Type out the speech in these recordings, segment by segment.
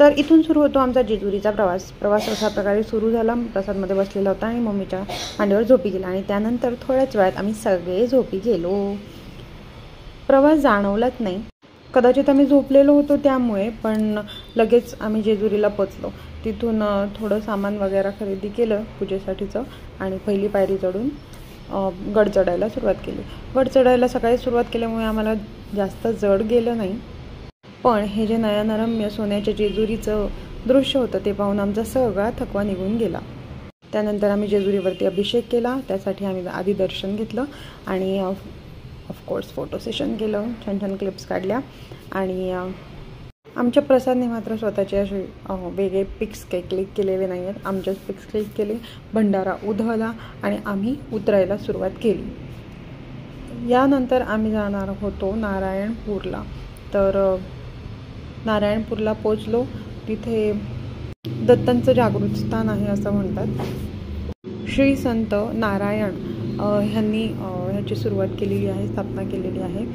तर इथून सुरू होतो आमचा जेजुरीचा प्रवास अशा प्रकारे सुरू झाला। प्रसादमध्ये बसलेला होता आणि मम्मीच्या मांडीवर झोपी गेला आणि त्यानंतर थोड्याच वेळात आम्ही सगळे झोपी गेलो। प्रवास जाणवलाच नाही, कदाचित आम्ही झोपलेलो होतो त्यामुळे, पण लगेच आम्ही जेजुरीला पोचलो। तिथून थोडं सामान वगैरे खरेदी केलं पूजेसाठीचं आणि पहिली पायरी चढून गड चढायला सुरुवात केली। गड चढायला सकाळी सुरुवात केल्यामुळे आम्हाला जास्त जड गेलं नाही, पण हे जे नयनरम्य सोन्याच्या जेजुरीचं दृश्य होतं ते पाहून आमचा सगळा थकवा निघून गेला। त्यानंतर आम्ही जेजुरीवरती अभिषेक केला, त्यासाठी आम्ही आधी दर्शन घेतलं आणि ऑफकोर्स फोटो सेशन केलं, छान छान क्लिप्स काढल्या आणि आमच्या प्रसादने मात्र स्वतःचे असे वेगळे पिक्स काही क्लिक केलेले नाही आहेत, आमचेच पिक्स क्लिक केले। भंडारा उधळला आणि आम्ही उतरायला सुरुवात केली। यानंतर आम्ही जाणार होतो नारायणपूरला। तर नारायणपूरला पोचलो, तिथे दत्तांचं जागृत स्थान आहे असं म्हणतात। श्री संत नारायण ह्यांनी ह्याची सुरुवात केलेली आहे, स्थापना केलेली आहे।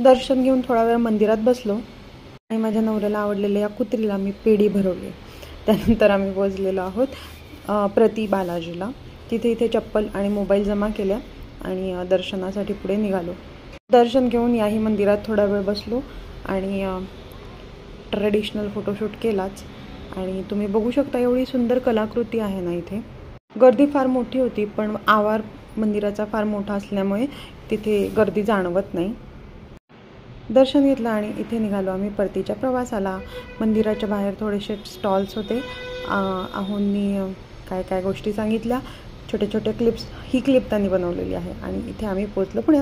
दर्शन घेऊन थोडा वेळ मंदिरात बसलो आणि माझ्या नवऱ्याला आवडलेल्या या कुत्रीला मी पेढी भरवली। त्यानंतर आम्ही पोचलेलो आहोत प्रति बालाजीला। तिथे इथे चप्पल आणि मोबाईल जमा केल्या आणि दर्शनासाठी पुढे निघालो। दर्शन घेऊन याही मंदिरात थोडा वेळ बसलो आणि ट्रेडिशनल फोटोशूट केलाच आणि तुम्ही बघू शकता एवढी सुंदर कलाकृती आहे ना इथे। गर्दी फार मोठी होती, पण आवार मंदिराचा फार मोठा असल्यामुळे तिथे गर्दी जाणवत नाही। दर्शन घेतलं आणि इथे निघालो आम्ही परतीच्या प्रवासाला। मंदिराच्या बाहेर थोडेसे स्टॉल्स होते, आहोंनी काय काय गोष्टी सांगितल्या, छोटे छोटे क्लिप्स, ही क्लिप त्यांनी बनवलेली आहे आणि इथे आम्ही पोचलो पुण्यात।